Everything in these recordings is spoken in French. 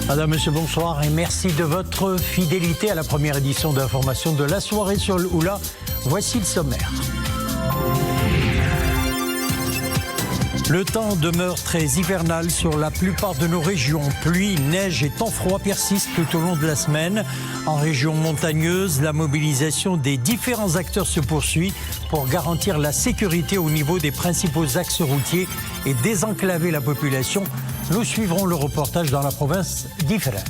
Madame, Monsieur, bonsoir et merci de votre fidélité à la première édition d'information de la soirée sur le Oula. Voici le sommaire. Le temps demeure très hivernal sur la plupart de nos régions. Pluie, neige et temps froid persistent tout au long de la semaine. En région montagneuse, la mobilisation des différents acteurs se poursuit pour garantir la sécurité au niveau des principaux axes routiers et désenclaver la population. Nous suivrons le reportage dans la province d'Ifrane.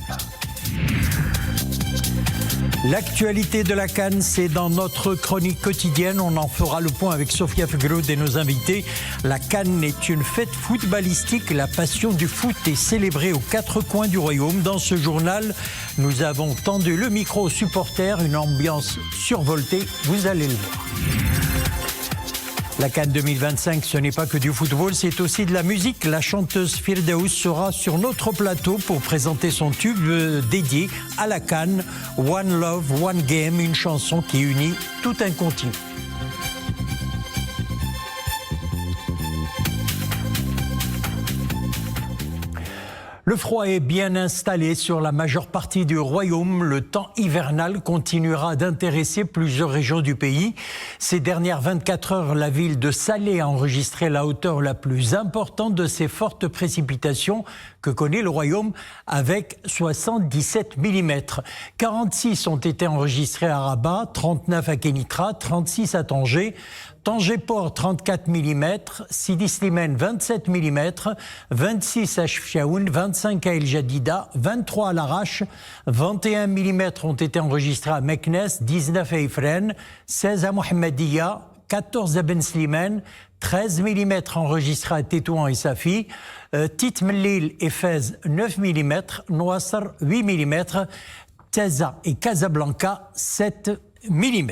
L'actualité de la CAN, c'est dans notre chronique quotidienne. On en fera le point avec Sofia Fegroud et nos invités. La CAN est une fête footballistique. La passion du foot est célébrée aux quatre coins du royaume. Dans ce journal, nous avons tendu le micro aux supporters. Une ambiance survoltée, vous allez le voir. La CAN 2025, ce n'est pas que du football, c'est aussi de la musique. La chanteuse Firdaus sera sur notre plateau pour présenter son tube dédié à la CAN, One Love, One Game, une chanson qui unit tout un continent. Le froid est bien installé sur la majeure partie du royaume. Le temps hivernal continuera d'intéresser plusieurs régions du pays. Ces dernières 24 heures, la ville de Salé a enregistré la hauteur la plus importante de ces fortes précipitations que connaît le royaume avec 77 mm. 46 ont été enregistrés à Rabat, 39 à Kenitra, 36 à Tanger. Tanger-Port, 34 mm, Sidi Slimane, 27 mm, 26 à Chefchaouen, 25 à El Jadida, 23 à Larache, 21 mm ont été enregistrés à Meknes, 19 à Ifrane, 16 à Mohammedia, 14 à Ben Slimane, 13 mm enregistrés à Tétouan et Safi, Tit Mellil et Fez, 9 mm, Noasser, 8 mm, Teza et Casablanca, 7 mm.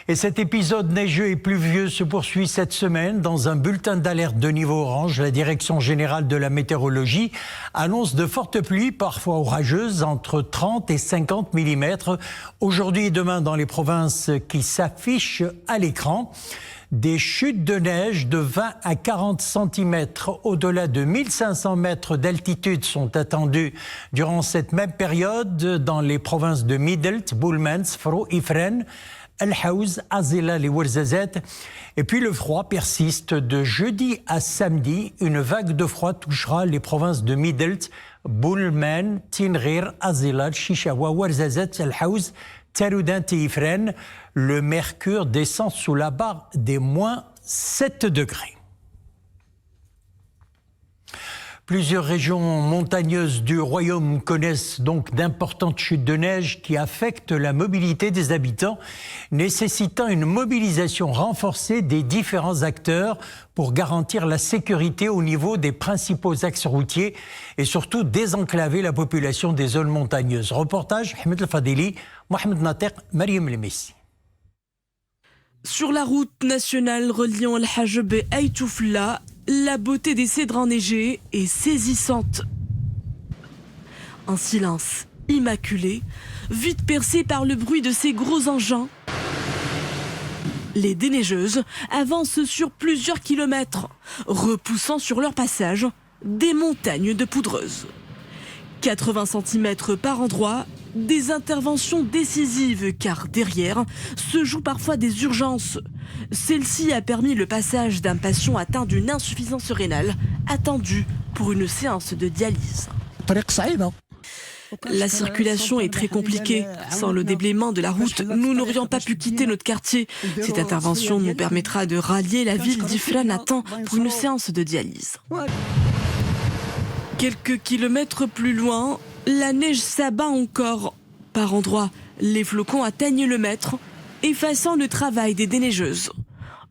Et cet épisode neigeux et pluvieux se poursuit cette semaine. Dans un bulletin d'alerte de niveau orange, la Direction générale de la météorologie annonce de fortes pluies, parfois orageuses, entre 30 et 50 mm. Aujourd'hui et demain, dans les provinces qui s'affichent à l'écran, des chutes de neige de 20 à 40 cm au-delà de 1500 mètres d'altitude sont attendues durant cette même période dans les provinces de Midelt, Boulmens, Fro, Ifrane, Al-Haouz, Azila, les Ouarzazate. Et puis le froid persiste de jeudi à samedi. Une vague de froid touchera les provinces de Midelt, Boulmen, Tinrir, Azila, Chichawa, Ouarzazate, Al-Haouz, Taroudant et Ifrane. Le mercure descend sous la barre des moins 7 degrés. Plusieurs régions montagneuses du royaume connaissent donc d'importantes chutes de neige qui affectent la mobilité des habitants, nécessitant une mobilisation renforcée des différents acteurs pour garantir la sécurité au niveau des principaux axes routiers et surtout désenclaver la population des zones montagneuses. Reportage Ahmed El Fadeli, Mohamed Natek, Mariam Lemessi. Sur la route nationale reliant El Hajeb et Aïtoufla, la beauté des cèdres enneigés est saisissante. Un silence immaculé, vite percé par le bruit de ces gros engins. Les déneigeuses avancent sur plusieurs kilomètres, repoussant sur leur passage des montagnes de poudreuse. 80 cm par endroit, des interventions décisives car derrière se jouent parfois des urgences. Celle-ci a permis le passage d'un patient atteint d'une insuffisance rénale attendu pour une séance de dialyse. La circulation est très compliquée. Sans le déblaiement de la route, nous n'aurions pas pu quitter notre quartier. Cette intervention nous permettra de rallier la ville d'Ifrane à temps pour une séance de dialyse. Quelques kilomètres plus loin, la neige s'abat encore. Par endroits, les flocons atteignent le mètre, effaçant le travail des déneigeuses.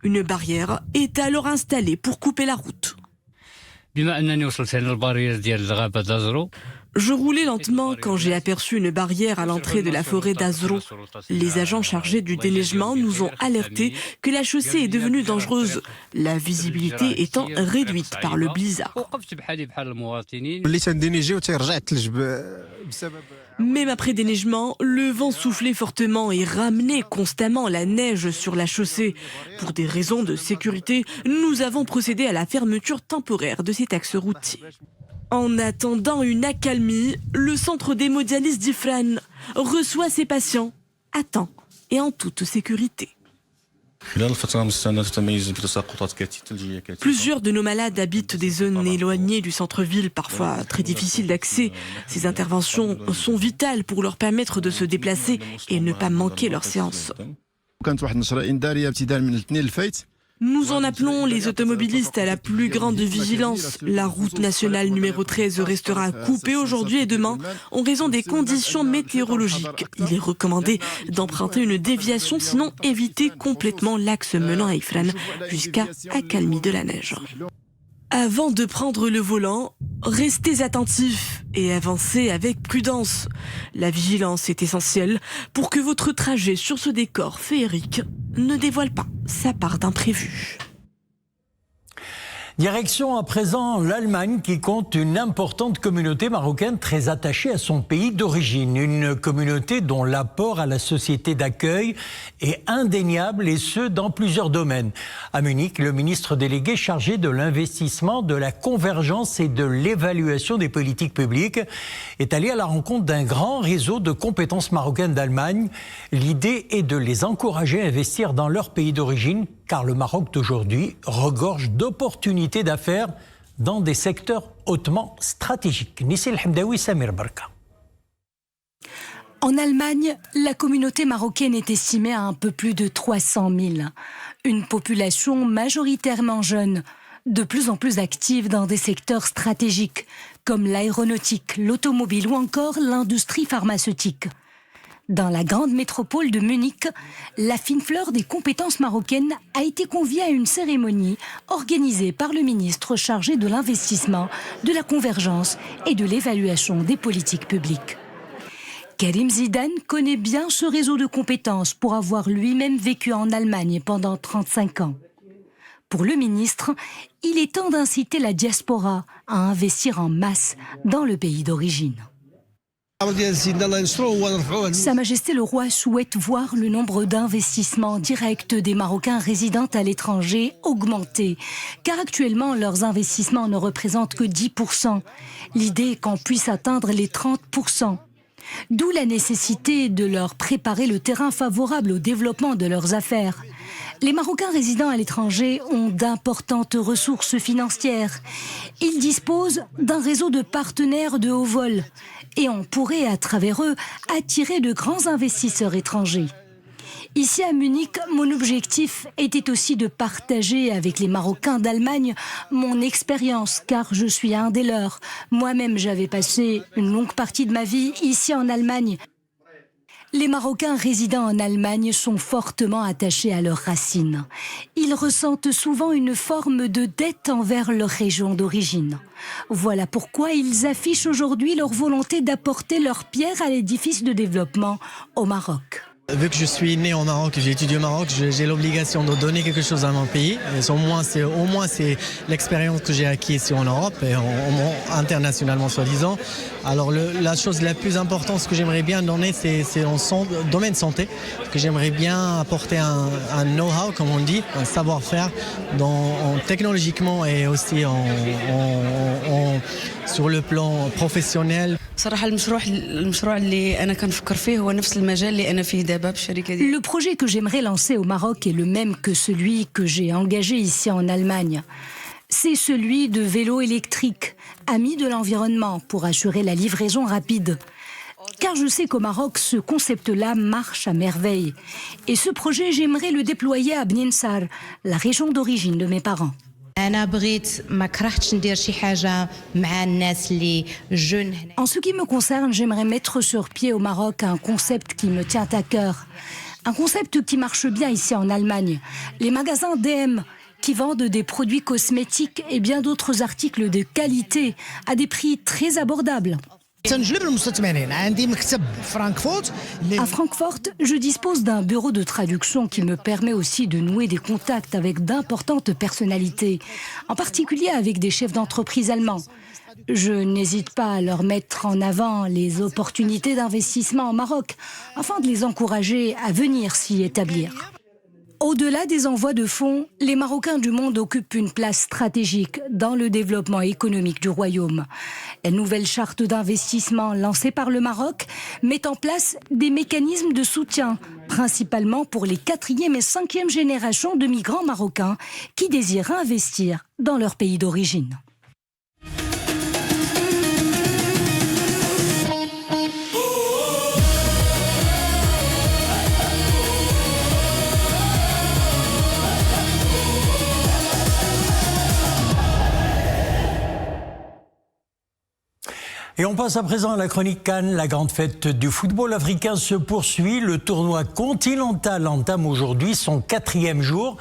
Une barrière est alors installée pour couper la route. Je roulais lentement quand j'ai aperçu une barrière à l'entrée de la forêt d'Azrou. Les agents chargés du déneigement nous ont alertés que la chaussée est devenue dangereuse, la visibilité étant réduite par le blizzard. Même après déneigement, le vent soufflait fortement et ramenait constamment la neige sur la chaussée. Pour des raisons de sécurité, nous avons procédé à la fermeture temporaire de cet axe routier. En attendant une accalmie, le centre d'hémodialyse d'Ifrane reçoit ses patients à temps et en toute sécurité. Plusieurs de nos malades habitent des zones éloignées du centre-ville, parfois très difficiles d'accès. Ces interventions sont vitales pour leur permettre de se déplacer et ne pas manquer leurs séances. Nous en appelons les automobilistes à la plus grande vigilance. La route nationale numéro 13 restera coupée aujourd'hui et demain en raison des conditions météorologiques. Il est recommandé d'emprunter une déviation, sinon éviter complètement l'axe menant à Ifrane jusqu'à accalmie de la neige. Avant de prendre le volant, restez attentifs et avancez avec prudence. La vigilance est essentielle pour que votre trajet sur ce décor féerique ne dévoile pas sa part d'imprévu. Direction à présent l'Allemagne qui compte une importante communauté marocaine très attachée à son pays d'origine. Une communauté dont l'apport à la société d'accueil est indéniable et ce dans plusieurs domaines. À Munich, le ministre délégué chargé de l'investissement, de la convergence et de l'évaluation des politiques publiques est allé à la rencontre d'un grand réseau de compétences marocaines d'Allemagne. L'idée est de les encourager à investir dans leur pays d'origine car le Maroc d'aujourd'hui regorge d'opportunités d'affaires dans des secteurs hautement stratégiques. Nissil Hamdaoui, Samir Barka. En Allemagne, la communauté marocaine est estimée à un peu plus de 300 000. Une population majoritairement jeune, de plus en plus active dans des secteurs stratégiques, comme l'aéronautique, l'automobile ou encore l'industrie pharmaceutique. Dans la grande métropole de Munich, la fine fleur des compétences marocaines a été conviée à une cérémonie organisée par le ministre chargé de l'investissement, de la convergence et de l'évaluation des politiques publiques. Karim Zidane connaît bien ce réseau de compétences pour avoir lui-même vécu en Allemagne pendant 35 ans. Pour le ministre, il est temps d'inciter la diaspora à investir en masse dans le pays d'origine. Sa Majesté le Roi souhaite voir le nombre d'investissements directs des Marocains résidant à l'étranger augmenter, car actuellement leurs investissements ne représentent que 10%. L'idée est qu'on puisse atteindre les 30%. D'où la nécessité de leur préparer le terrain favorable au développement de leurs affaires. Les Marocains résidant à l'étranger ont d'importantes ressources financières. Ils disposent d'un réseau de partenaires de haut vol et on pourrait, à travers eux, attirer de grands investisseurs étrangers. Ici à Munich, mon objectif était aussi de partager avec les Marocains d'Allemagne mon expérience, car je suis un des leurs. Moi-même, j'avais passé une longue partie de ma vie ici en Allemagne. Les Marocains résidant en Allemagne sont fortement attachés à leurs racines. Ils ressentent souvent une forme de dette envers leur région d'origine. Voilà pourquoi ils affichent aujourd'hui leur volonté d'apporter leur pierre à l'édifice de développement au Maroc. Vu que je suis né au Maroc, j'ai étudié au Maroc, j'ai l'obligation de donner quelque chose à mon pays. Et au moins, c'est l'expérience que j'ai acquise ici en Europe et internationalement soi-disant. Alors la chose la plus importante, ce que j'aimerais bien donner, c'est en domaine santé, que j'aimerais bien apporter un know-how, comme on dit, un savoir-faire technologiquement et aussi sur le plan professionnel. Le projet que j'aimerais lancer au Maroc est le même que celui que j'ai engagé ici en Allemagne. C'est celui de vélos électriques, amis de l'environnement, pour assurer la livraison rapide. Car je sais qu'au Maroc, ce concept-là marche à merveille. Et ce projet, j'aimerais le déployer à Bnin Sarr, la région d'origine de mes parents. En ce qui me concerne, j'aimerais mettre sur pied au Maroc un concept qui me tient à cœur. Un concept qui marche bien ici en Allemagne. Les magasins DM qui vendent des produits cosmétiques et bien d'autres articles de qualité à des prix très abordables. À Francfort, je dispose d'un bureau de traduction qui me permet aussi de nouer des contacts avec d'importantes personnalités, en particulier avec des chefs d'entreprise allemands. Je n'hésite pas à leur mettre en avant les opportunités d'investissement au Maroc, afin de les encourager à venir s'y établir. Au-delà des envois de fonds, les Marocains du monde occupent une place stratégique dans le développement économique du royaume. La nouvelle charte d'investissement lancée par le Maroc met en place des mécanismes de soutien, principalement pour les 4e et 5e générations de migrants marocains qui désirent investir dans leur pays d'origine. Et on passe à présent à la chronique Cannes. La grande fête du football africain se poursuit. Le tournoi continental entame aujourd'hui son 4e jour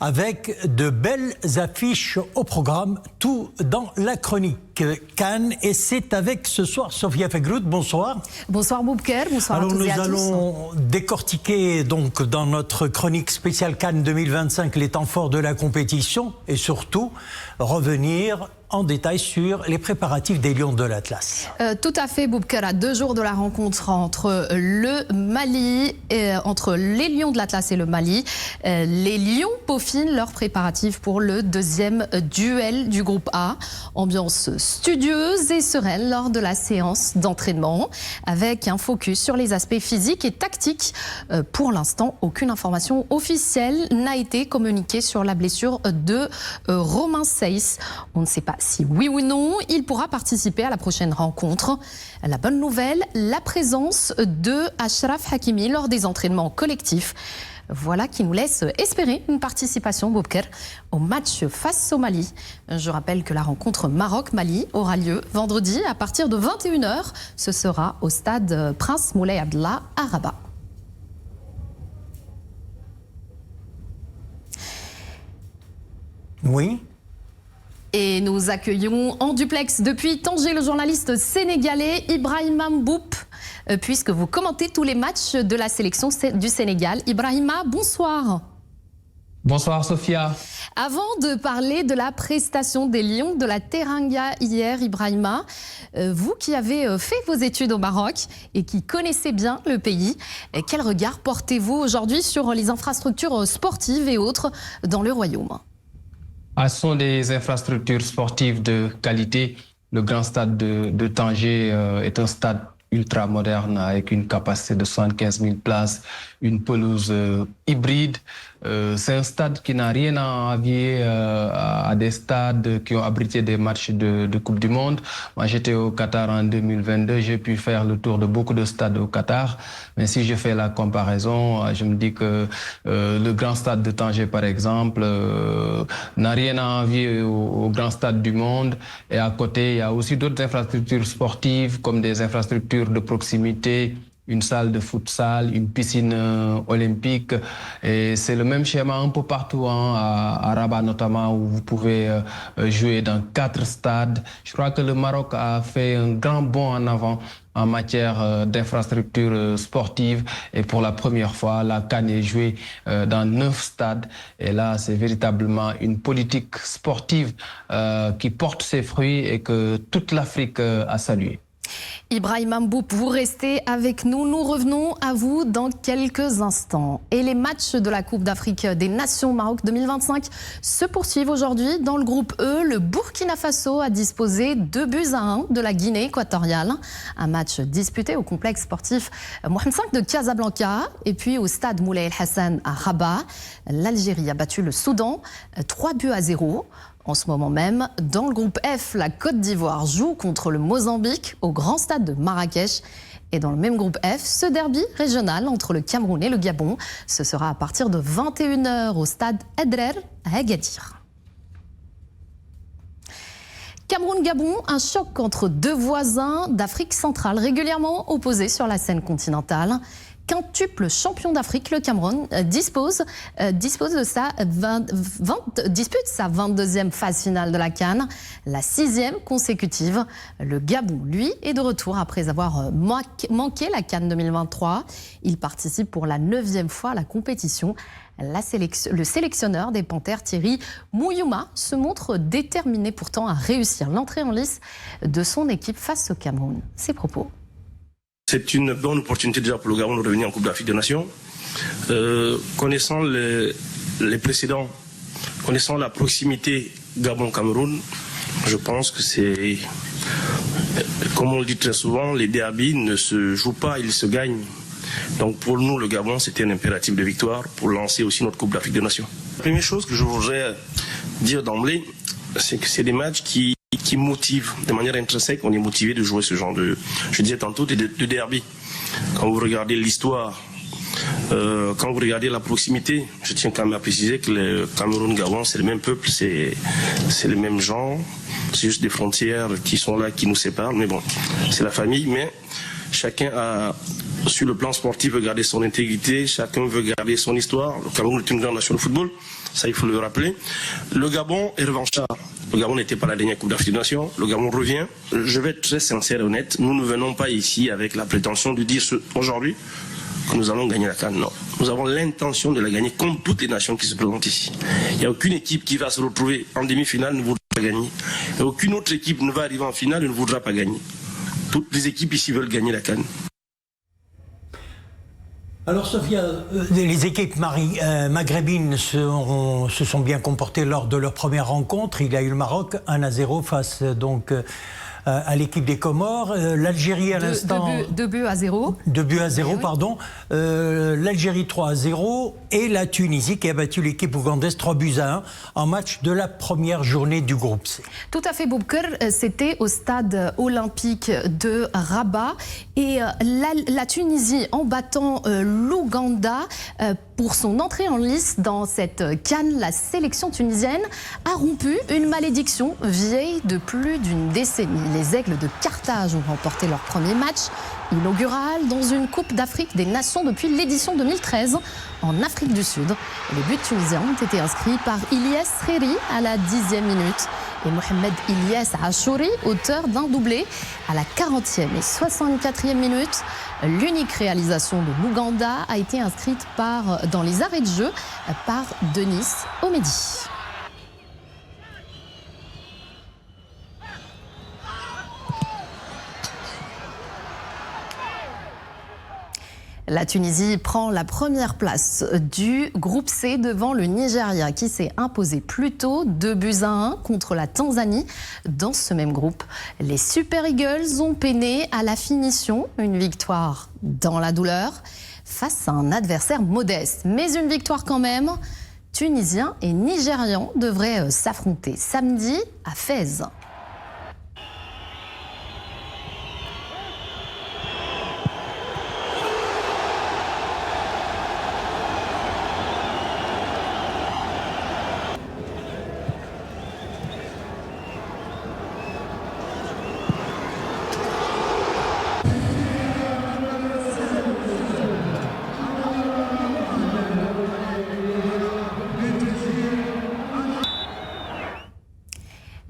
avec de belles affiches au programme. Tout dans la chronique Cannes. Et c'est avec ce soir Sophia Fegrout. Bonsoir. Bonsoir Boubker, bonsoir Alors à tous et à tous. nous allons décortiquer donc dans notre chronique spéciale Cannes 2025 les temps forts de la compétition et surtout revenir en détail sur les préparatifs des Lions de l'Atlas. Tout à fait, Boubker, à 2 jours de la rencontre entre le Mali, entre les Lions de l'Atlas et le Mali. Les Lions peaufinent leurs préparatifs pour le 2e duel du groupe A. Ambiance studieuse et sereine lors de la séance d'entraînement, avec un focus sur les aspects physiques et tactiques. Pour l'instant, aucune information officielle n'a été communiquée sur la blessure de Romain Saiss. On ne sait pas si oui ou non, il pourra participer à la prochaine rencontre. La bonne nouvelle, la présence de Achraf Hakimi lors des entraînements collectifs. Voilà qui nous laisse espérer une participation, Boubker, au match face au Mali. Je rappelle que la rencontre Maroc-Mali aura lieu vendredi à partir de 21h. Ce sera au stade Prince Moulay Abdallah à Rabat. Oui. Et nous accueillons en duplex depuis Tanger le journaliste sénégalais Ibrahima Mboup, puisque vous commentez tous les matchs de la sélection du Sénégal. Ibrahima, bonsoir. Bonsoir Sophia. Avant de parler de la prestation des Lions de la Teranga hier, Ibrahima, vous qui avez fait vos études au Maroc et qui connaissez bien le pays, quel regard portez-vous aujourd'hui sur les infrastructures sportives et autres dans le royaume ? Ce sont des infrastructures sportives de qualité. Le grand stade de Tanger est un stade ultra moderne avec une capacité de 75 000 places, une pelouse hybride. C'est un stade qui n'a rien à envier à des stades qui ont abrité des matchs de Coupe du Monde. Moi, j'étais au Qatar en 2022. J'ai pu faire le tour de beaucoup de stades au Qatar. Mais si je fais la comparaison, je me dis que le grand stade de Tanger, par exemple, n'a rien à envier au grand stade du monde. Et à côté, il y a aussi d'autres infrastructures sportives comme des infrastructures de proximité, une salle de futsal, une piscine olympique. Et c'est le même schéma un peu partout, à Rabat notamment, où vous pouvez jouer dans 4 stades. Je crois que le Maroc a fait un grand bond en avant en matière d'infrastructures sportives. Et pour la première fois, la CAN est jouée dans 9 stades. Et là, c'est véritablement une politique sportive qui porte ses fruits et que toute l'Afrique a salué. Ibrahima Mboup, vous restez avec nous. Nous revenons à vous dans quelques instants. Et les matchs de la Coupe d'Afrique des Nations Maroc 2025 se poursuivent aujourd'hui. Dans le groupe E, le Burkina Faso a disposé 2-1 de la Guinée équatoriale. Un match disputé au complexe sportif Mohamed V de Casablanca et puis au stade Moulay El Hassan à Rabat. L'Algérie a battu le Soudan 3-0. En ce moment même, dans le groupe F, la Côte d'Ivoire joue contre le Mozambique au grand stade de Marrakech. Et dans le même groupe F, ce derby régional entre le Cameroun et le Gabon, ce sera à partir de 21h au stade Edrer à Agadir. Cameroun-Gabon, un choc entre 2 voisins d'Afrique centrale régulièrement opposés sur la scène continentale. Quintuple champion d'Afrique, le Cameroun dispute sa 22e phase finale de la CAN, la 6e consécutive. Le Gabon, lui, est de retour après avoir manqué la CAN 2023. Il participe pour la 9e fois à la compétition. Le sélectionneur des Panthères, Thierry Mouyouma, se montre déterminé pourtant à réussir l'entrée en lice de son équipe face au Cameroun. Ses propos. C'est une bonne opportunité déjà pour le Gabon de revenir en Coupe d'Afrique des Nations. Connaissant les précédents, connaissant la proximité Gabon-Cameroun, je pense que c'est, comme on le dit très souvent, les derbies ne se jouent pas, ils se gagnent. Donc pour nous, le Gabon, c'était un impératif de victoire pour lancer aussi notre Coupe d'Afrique des Nations. La première chose que je voudrais dire d'emblée, c'est que c'est des matchs qui motivent de manière intrinsèque. On est motivé de jouer ce genre de, je disais tantôt, de derby. Quand vous regardez l'histoire, quand vous regardez la proximité, je tiens quand même à préciser que le Cameroun-Gabon, c'est le même peuple, c'est les mêmes gens, c'est juste des frontières qui sont là, qui nous séparent, mais bon, c'est la famille, mais chacun a, sur le plan sportif, veut garder son intégrité, chacun veut garder son histoire. Le Cameroun est une grande nation de football, ça il faut le rappeler. Le Gabon est revanchard. Le Gabon n'était pas la dernière Coupe d'Afrique des Nations, le Gabon revient. Je vais être très sincère et honnête, nous ne venons pas ici avec la prétention de dire aujourd'hui que nous allons gagner la CAN. Non, nous avons l'intention de la gagner comme toutes les nations qui se présentent ici. Il n'y a aucune équipe qui va se retrouver en demi-finale ne voudra pas gagner. Et aucune autre équipe ne va arriver en finale et ne voudra pas gagner. Toutes les équipes ici veulent gagner la CAN. Alors Sophia, les équipes maghrébines se sont bien comportées lors de leur première rencontre. Il y a eu le Maroc 1-0 face donc à l'équipe des Comores. L'Algérie à l'instant... 2-0. 2-0, pardon. L'Algérie 3-0 et la Tunisie qui a battu l'équipe ougandaise 3-1 en match de la première journée du groupe C. Tout à fait, Boubker. C'était au stade olympique de Rabat. Et la Tunisie, en battant l'Ouganda pour son entrée en lice dans cette CAN, la sélection tunisienne a rompu une malédiction vieille de plus d'une décennie. Les Aigles de Carthage ont remporté leur premier match inaugural dans une Coupe d'Afrique des Nations depuis l'édition 2013 en Afrique du Sud. Les buts tunisiens ont été inscrits par Ilyes Reri à la 10e minute et Mohamed Ilyes Achouri, auteur d'un doublé à la 40e et 64e minute. L'unique réalisation de l'Ouganda a été inscrite dans les arrêts de jeu par Denis Omedi. La Tunisie prend la première place du groupe C devant le Nigeria qui s'est imposé plus tôt 2-1 contre la Tanzanie. Dans ce même groupe, les Super Eagles ont peiné à la finition, une victoire dans la douleur face à un adversaire modeste. Mais une victoire quand même. Tunisiens et Nigérians devraient s'affronter samedi à Fès.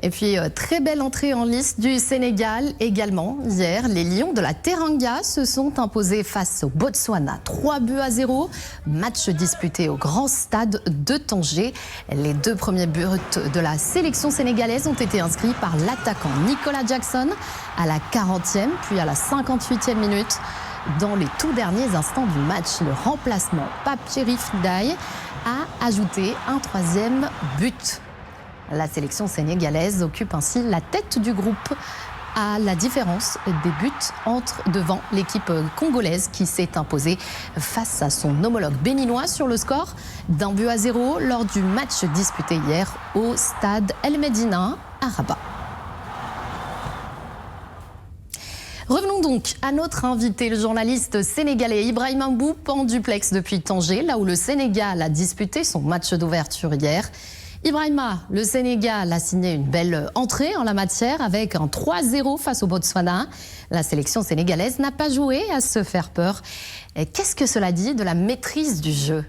Et puis, très belle entrée en lice du Sénégal également. Hier, les Lions de la Teranga se sont imposés face au Botswana 3-0. Match disputé au grand stade de Tanger. Les deux premiers buts de la sélection sénégalaise ont été inscrits par l'attaquant Nicolas Jackson à la 40e, puis à la 58e minute. Dans les tout derniers instants du match, le remplacement Pape Chérif Ndiaye a ajouté un troisième but. La sélection sénégalaise occupe ainsi la tête du groupe à la différence des buts devant l'équipe congolaise qui s'est imposée face à son homologue béninois sur le score d'1-0 lors du match disputé hier au stade El Medina à Rabat. Revenons donc à notre invité, le journaliste sénégalais Ibrahima Mboup en duplex depuis Tanger, là où le Sénégal a disputé son match d'ouverture hier. Ibrahima, le Sénégal a signé une belle entrée en la matière avec un 3-0 face au Botswana. La sélection sénégalaise n'a pas joué à se faire peur. Qu'est-ce que cela dit de la maîtrise du jeu?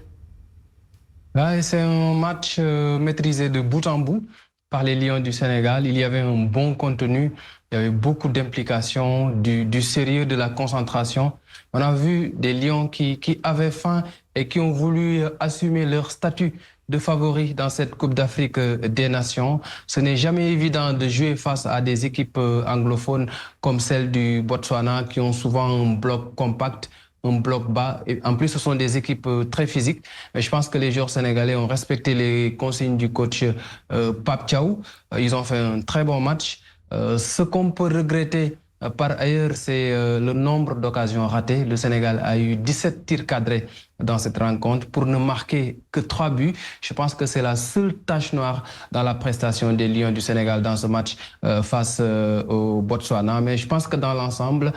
C'est un match maîtrisé de bout en bout par les Lions du Sénégal. Il y avait un bon contenu, il y avait beaucoup d'implication, du sérieux, de la concentration. On a vu des Lions qui avaient faim et qui ont voulu assumer leur statut de favoris dans cette Coupe d'Afrique des Nations. Ce n'est jamais évident de jouer face à des équipes anglophones comme celle du Botswana qui ont souvent un bloc compact, un bloc bas. Et en plus, ce sont des équipes très physiques. Mais je pense que les joueurs sénégalais ont respecté les consignes du coach Pape Thiaw. Ils ont fait un très bon match. Ce qu'on peut regretter par ailleurs, c'est le nombre d'occasions ratées. Le Sénégal a eu 17 tirs cadrés dans cette rencontre pour ne marquer que 3 buts. Je pense que c'est la seule tache noire dans la prestation des Lions du Sénégal dans ce match face au Botswana. Mais je pense que dans l'ensemble,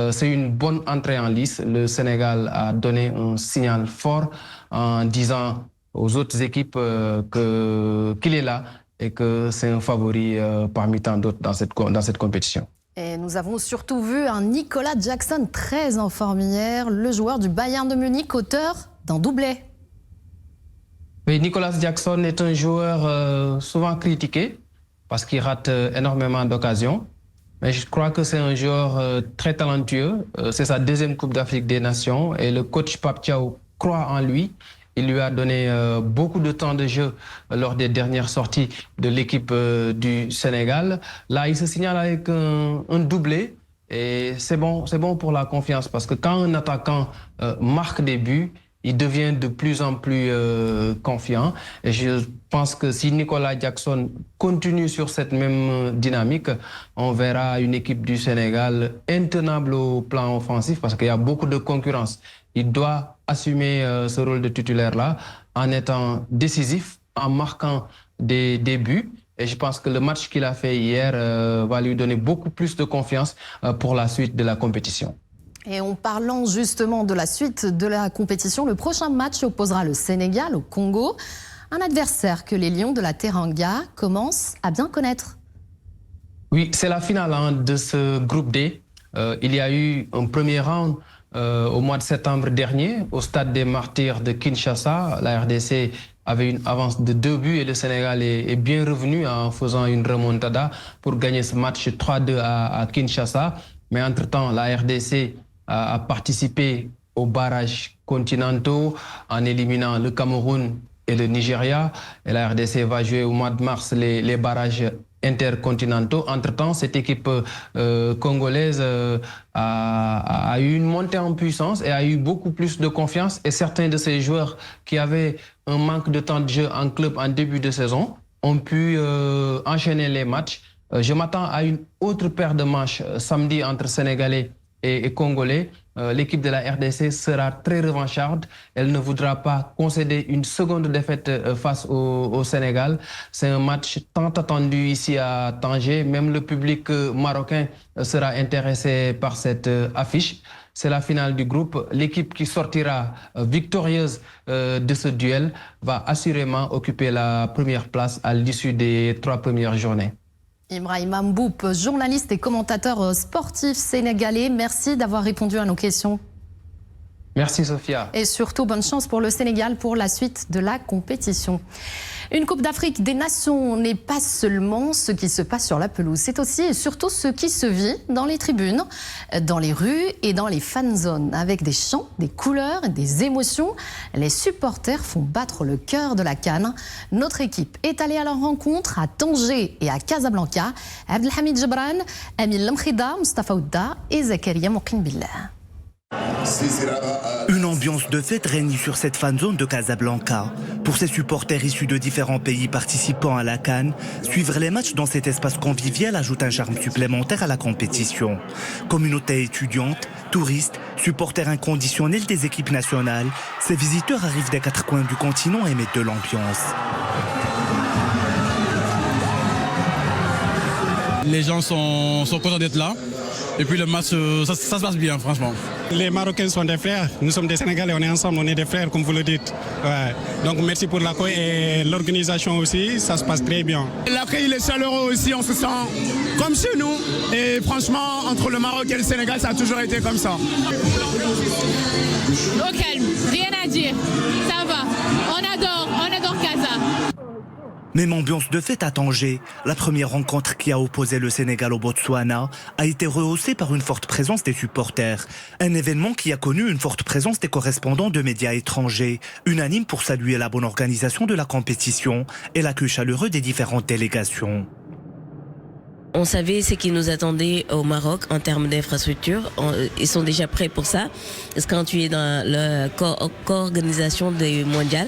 c'est une bonne entrée en lice. Le Sénégal a donné un signal fort en disant aux autres équipes qu'il est là et que c'est un favori parmi tant d'autres dans cette compétition. Et nous avons surtout vu un Nicolas Jackson très en forme hier, le joueur du Bayern de Munich, auteur d'un doublé. Oui, Nicolas Jackson est un joueur souvent critiqué parce qu'il rate énormément d'occasions. Mais je crois que c'est un joueur très talentueux. C'est sa deuxième Coupe d'Afrique des Nations et le coach Pape Thiaw croit en lui. Il lui a donné beaucoup de temps de jeu lors des dernières sorties de l'équipe du Sénégal. Là, il se signale avec un doublé et c'est bon pour la confiance parce que quand un attaquant marque des buts, il devient de plus en plus confiant. Et je pense que si Nicolas Jackson continue sur cette même dynamique, on verra une équipe du Sénégal intenable au plan offensif parce qu'il y a beaucoup de concurrence. Il doit assumer ce rôle de titulaire-là en étant décisif, en marquant des buts. Et je pense que le match qu'il a fait hier va lui donner beaucoup plus de confiance pour la suite de la compétition. Et en parlant justement de la suite de la compétition, le prochain match opposera le Sénégal au Congo, un adversaire que les Lions de la Teranga commencent à bien connaître. Oui, c'est la finale de ce groupe D. Il y a eu un premier round au mois de septembre dernier au stade des Martyrs de Kinshasa. La RDC avait une avance de 2 buts et le Sénégal est bien revenu en faisant une remontada pour gagner ce match 3-2 à Kinshasa. Mais entre-temps, la RDC a participé aux barrages continentaux en éliminant le Cameroun et le Nigeria. Et la RDC va jouer au mois de mars les barrages intercontinentaux. Entre-temps, cette équipe congolaise a eu une montée en puissance et a eu beaucoup plus de confiance. Et certains de ces joueurs qui avaient un manque de temps de jeu en club en début de saison ont pu enchaîner les matchs. Je m'attends à une autre paire de matchs samedi entre Sénégalais et Congolais. L'équipe de la RDC sera très revancharde. Elle ne voudra pas concéder une seconde défaite face au Sénégal. C'est un match tant attendu ici à Tanger. Même le public marocain sera intéressé par cette affiche. C'est la finale du groupe. L'équipe qui sortira victorieuse de ce duel va assurément occuper la première place à l'issue des 3 premières journées. Ibrahima Mboup, journaliste et commentateur sportif sénégalais, merci d'avoir répondu à nos questions. Merci Sophia. Et surtout, bonne chance pour le Sénégal pour la suite de la compétition. Une Coupe d'Afrique des Nations n'est pas seulement ce qui se passe sur la pelouse, c'est aussi et surtout ce qui se vit dans les tribunes, dans les rues et dans les fan zones. Avec des chants, des couleurs et des émotions, les supporters font battre le cœur de la CAN. Notre équipe est allée à leur rencontre à Tanger et à Casablanca. Abdelhamid Jebran, Amil Lamkhida, Mustafa Ouda et Zakaria Mokinbillah. Une ambiance de fête règne sur cette fanzone de Casablanca. Pour ces supporters issus de différents pays participant à la CAN, suivre les matchs dans cet espace convivial ajoute un charme supplémentaire à la compétition. Communauté étudiante, touristes, supporters inconditionnels des équipes nationales, ces visiteurs arrivent des 4 coins du continent et mettent de l'ambiance. Les gens sont contents d'être là. Et puis le match, ça se passe bien, franchement. Les Marocains sont des frères. Nous sommes des Sénégalais, on est ensemble, on est des frères, comme vous le dites. Ouais. Donc merci pour l'accueil et l'organisation aussi, ça se passe très bien. L'accueil est chaleureux aussi, on se sent comme chez nous. Et franchement, entre le Maroc et le Sénégal, ça a toujours été comme ça. Au calme, rien à dire, ça va. On adore Casa. Même ambiance de fête à Tanger. La première rencontre qui a opposé le Sénégal au Botswana a été rehaussée par une forte présence des supporters. Un événement qui a connu une forte présence des correspondants de médias étrangers, unanimes pour saluer la bonne organisation de la compétition et l'accueil chaleureux des différentes délégations. On savait ce qui nous attendait au Maroc en termes d'infrastructure. Ils sont déjà prêts pour ça. Parce que quand tu es dans la co-organisation du mondial,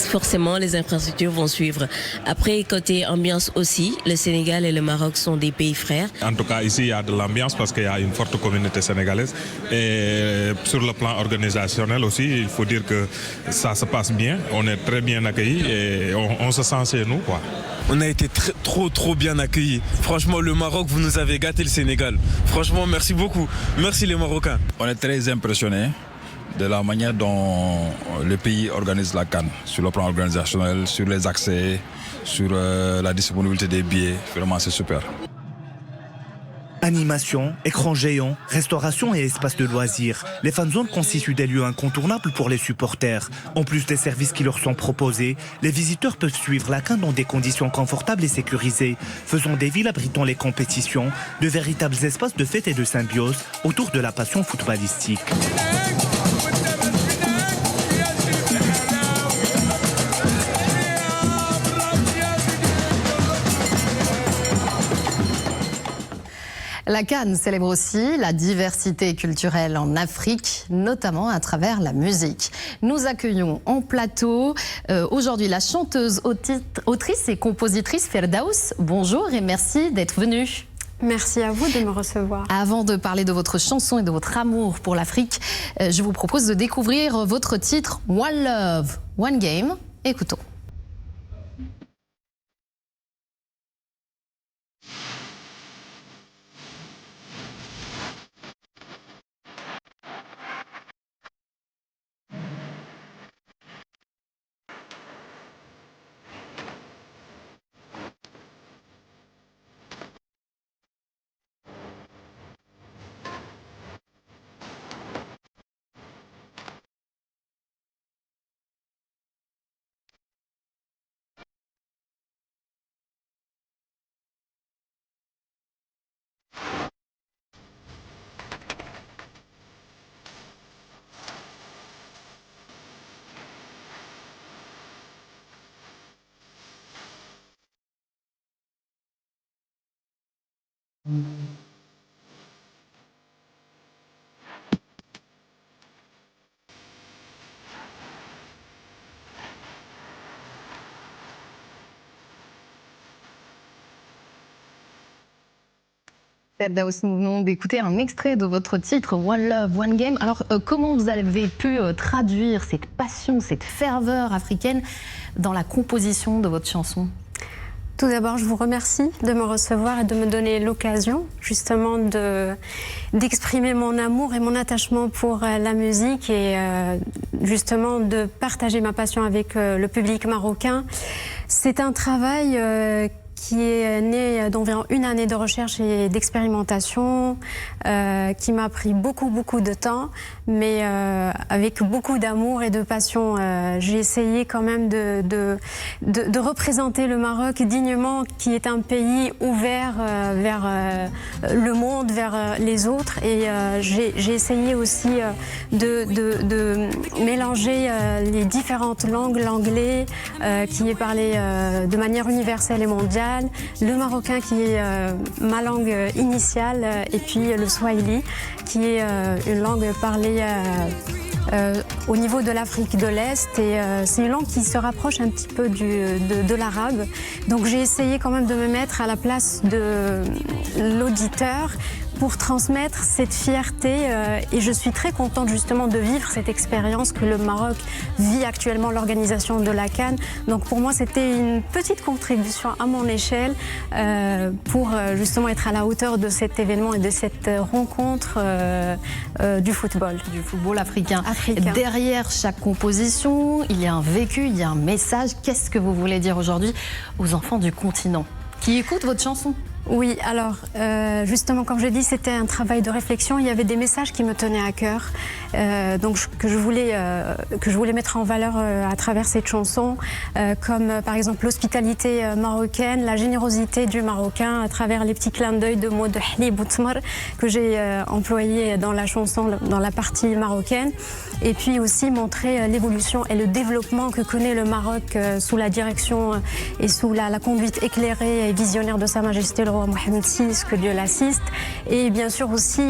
forcément les infrastructures vont suivre. Après, côté ambiance aussi, le Sénégal et le Maroc sont des pays frères. En tout cas, ici, il y a de l'ambiance parce qu'il y a une forte communauté sénégalaise. Et sur le plan organisationnel aussi, il faut dire que ça se passe bien. On est très bien accueillis et on se sent chez nous, quoi. On a été trop bien accueillis. Franchement, le Maroc, vous nous avez gâté le Sénégal. Franchement, merci beaucoup. Merci les Marocains. On est très impressionnés de la manière dont le pays organise la CAN, sur le plan organisationnel, sur les accès, sur la disponibilité des billets. Vraiment, c'est super. Animation, écran géant, restauration et espaces de loisirs. Les fan zones constituent des lieux incontournables pour les supporters. En plus des services qui leur sont proposés, les visiteurs peuvent suivre la CAN dans des conditions confortables et sécurisées, faisant des villes abritant les compétitions de véritables espaces de fête et de symbiose autour de la passion footballistique. La CAN célèbre aussi la diversité culturelle en Afrique, notamment à travers la musique. Nous accueillons en plateau aujourd'hui la chanteuse, autrice et compositrice Ferdaous. Bonjour et merci d'être venue. Merci à vous de me recevoir. Avant de parler de votre chanson et de votre amour pour l'Afrique, je vous propose de découvrir votre titre One Love, One Game. Écoutons. Ferdaous, nous venons d'écouter un extrait de votre titre One Love, One Game. Alors, comment vous avez pu traduire cette passion, cette ferveur africaine dans la composition de votre chanson ? Tout d'abord, je vous remercie de me recevoir et de me donner l'occasion justement d'exprimer mon amour et mon attachement pour la musique et justement de partager ma passion avec le public marocain. C'est un travail qui est né d'environ une année de recherche et d'expérimentation, qui m'a pris beaucoup de temps, mais avec beaucoup d'amour et de passion. J'ai essayé quand même de représenter le Maroc dignement, qui est un pays ouvert vers le monde, vers les autres. Et j'ai essayé aussi de mélanger les différentes langues, l'anglais qui est parlé de manière universelle et mondiale, le marocain qui est ma langue initiale et puis le swahili qui est une langue parlée au niveau de l'Afrique de l'Est et c'est une langue qui se rapproche un petit peu de l'arabe. Donc j'ai essayé quand même de me mettre à la place de l'auditeur pour transmettre cette fierté et je suis très contente justement de vivre cette expérience que le Maroc vit actuellement, l'organisation de la CAN. Donc pour moi c'était une petite contribution à mon échelle pour justement être à la hauteur de cet événement et de cette rencontre du football. Du football africain. Derrière chaque composition, il y a un vécu, il y a un message. Qu'est-ce que vous voulez dire aujourd'hui aux enfants du continent qui écoutent votre chanson? Oui, alors justement, comme je dis, c'était un travail de réflexion. Il y avait des messages qui me tenaient à cœur, que je voulais mettre en valeur à travers cette chanson, comme par exemple l'hospitalité marocaine, la générosité du Marocain à travers les petits clins d'œil de mots de Hlib ou Tmar que j'ai employés dans la chanson, dans la partie marocaine. Et puis aussi montrer l'évolution et le développement que connaît le Maroc sous la direction et sous la conduite éclairée et visionnaire de Sa Majesté le roi Mohamed VI, que Dieu l'assiste. Et bien sûr aussi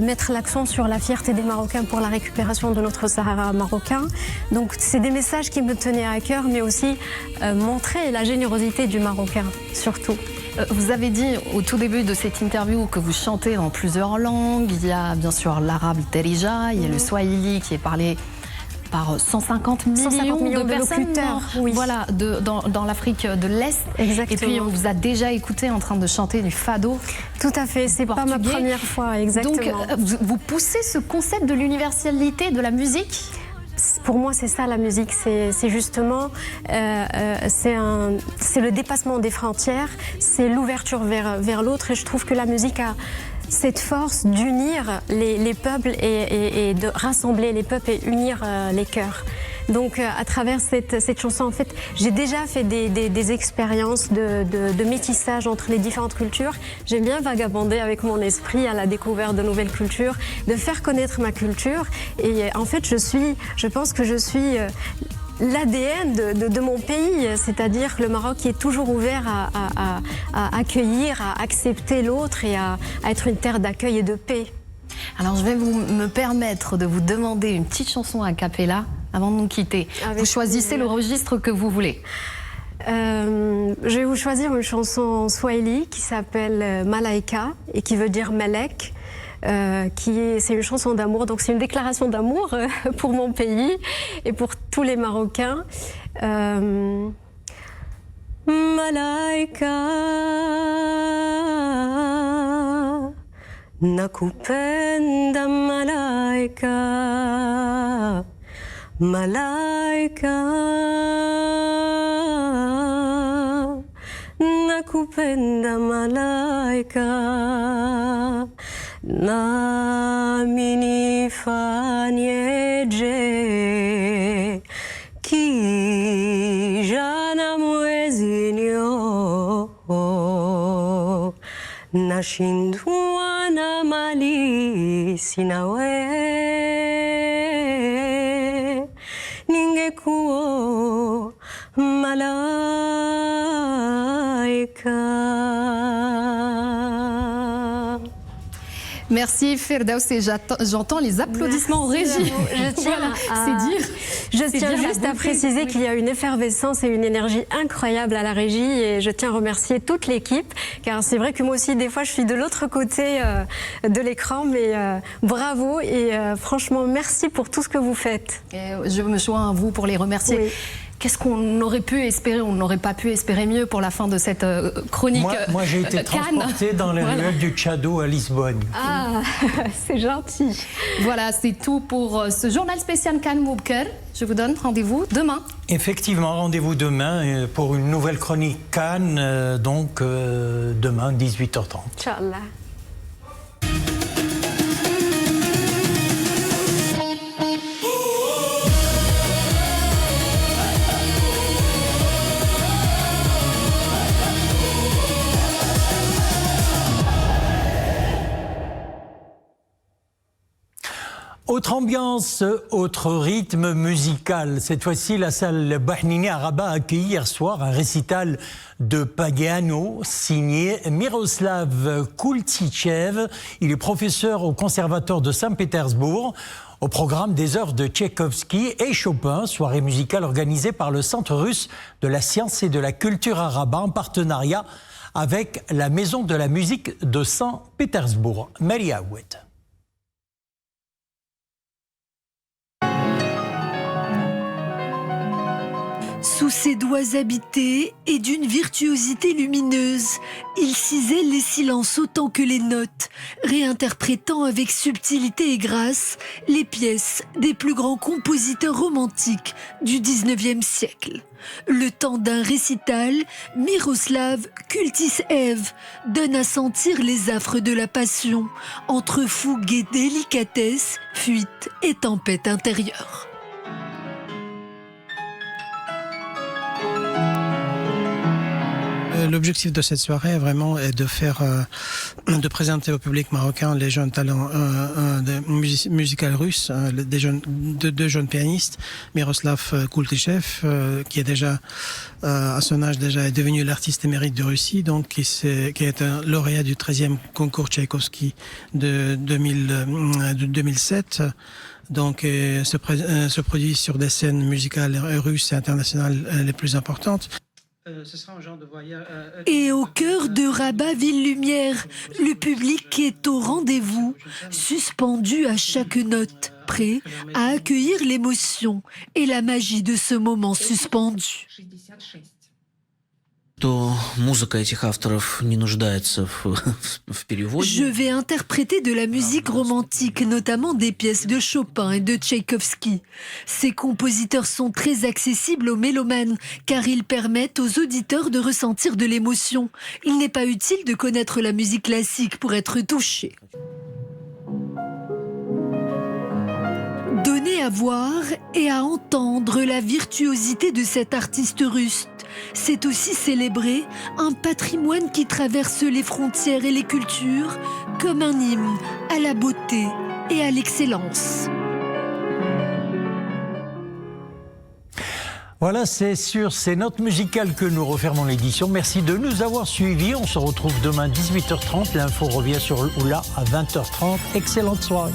mettre l'accent sur la fierté des Marocains pour la récupération de notre Sahara marocain. Donc c'est des messages qui me tenaient à cœur, mais aussi montrer la générosité du Marocain, surtout. Vous avez dit au tout début de cette interview que vous chantez dans plusieurs langues. Il y a bien sûr l'arabe Darija, il y a le swahili qui est parlé par 150 millions de locuteurs, oui. Voilà, dans l'Afrique de l'Est. Exactement. Et puis on vous a déjà écouté en train de chanter du fado. Tout à fait, c'est pas ma première fois, exactement. Donc vous poussez ce concept de l'universalité de la musique? Pour moi, c'est ça la musique, c'est justement c'est le dépassement des frontières, c'est l'ouverture vers l'autre, et je trouve que la musique a cette force d'unir les peuples et de rassembler les peuples et unir les cœurs. Donc à travers cette chanson, en fait, j'ai déjà fait des expériences de métissage entre les différentes cultures. J'aime bien vagabonder avec mon esprit à la découverte de nouvelles cultures, de faire connaître ma culture. Et en fait, je pense que je suis l'ADN de mon pays, c'est-à-dire le Maroc qui est toujours ouvert à accueillir, à accepter l'autre et à être une terre d'accueil et de paix. Alors je vais me permettre de vous demander une petite chanson a cappella avant de nous quitter. Vous choisissez le registre que vous voulez. Je vais vous choisir une chanson en swahili qui s'appelle Malaika et qui veut dire Melek. C'est une chanson d'amour, donc c'est une déclaration d'amour pour mon pays et pour tous les Marocains. Malaika nakupenda malaika, malaika nakupenda malaika, nami nifanyeje kijana mwezinyo, nashindwa na mali sina we, ningekuwa malaika. Merci Firdaus, et j'entends les applaudissements en régie. Je tiens, juste à préciser qu'il y a une effervescence et une énergie incroyable à la régie, et je tiens à remercier toute l'équipe, car c'est vrai que moi aussi des fois je suis de l'autre côté de l'écran, mais bravo et franchement merci pour tout ce que vous faites. Et je me joins à vous pour les remercier. Oui. Qu'est-ce qu'on aurait pu espérer? On n'aurait pas pu espérer mieux pour la fin de cette chronique. Moi j'ai été transporté dans les ruelles du Tchado à Lisbonne. Ah, c'est gentil. Voilà, c'est tout pour ce journal spécial Cannes Moubker. Je vous donne rendez-vous demain. Effectivement, rendez-vous demain pour une nouvelle chronique Cannes, donc demain 18h30. Inch'Allah. Autre ambiance, autre rythme musical. Cette fois-ci, la salle Bahnini à Rabat a accueilli hier soir un récital de Pagiano signé Miroslav Kultichev. Il est professeur au conservatoire de Saint-Pétersbourg. Au programme des œuvres de Tchaïkovski et Chopin, soirée musicale organisée par le Centre russe de la science et de la culture arabe en partenariat avec la Maison de la musique de Saint-Pétersbourg. Maria Witt. Sous ses doigts habités et d'une virtuosité lumineuse, il cisèle les silences autant que les notes, réinterprétant avec subtilité et grâce les pièces des plus grands compositeurs romantiques du XIXe siècle. Le temps d'un récital, Miroslav Kultisev donne à sentir les affres de la passion, entre fougue et délicatesse, fuite et tempête intérieure. L'objectif de cette soirée est vraiment de présenter au public marocain les jeunes talents musicaux russes, deux jeunes pianistes, Miroslav Kultisev, qui est déjà à son âge est devenu l'artiste émérite de Russie, donc qui est un lauréat du 13e concours Tchaïkovski de 2007. Donc, se produit sur des scènes musicales russes et internationales les plus importantes. Et au cœur de Rabat Ville-Lumière, le public est au rendez-vous, suspendu à chaque note, prêt à accueillir l'émotion et la magie de ce moment suspendu. Je vais interpréter de la musique romantique, notamment des pièces de Chopin et de Tchaïkovski. Ces compositeurs sont très accessibles aux mélomanes, car ils permettent aux auditeurs de ressentir de l'émotion. Il n'est pas utile de connaître la musique classique pour être touché. Donner à voir et à entendre la virtuosité de cet artiste russe, c'est aussi célébrer un patrimoine qui traverse les frontières et les cultures comme un hymne à la beauté et à l'excellence. Voilà, c'est sur ces notes musicales que nous refermons l'édition. Merci de nous avoir suivis. On se retrouve demain 18h30. L'info revient sur Oula à 20h30. Excellente soirée.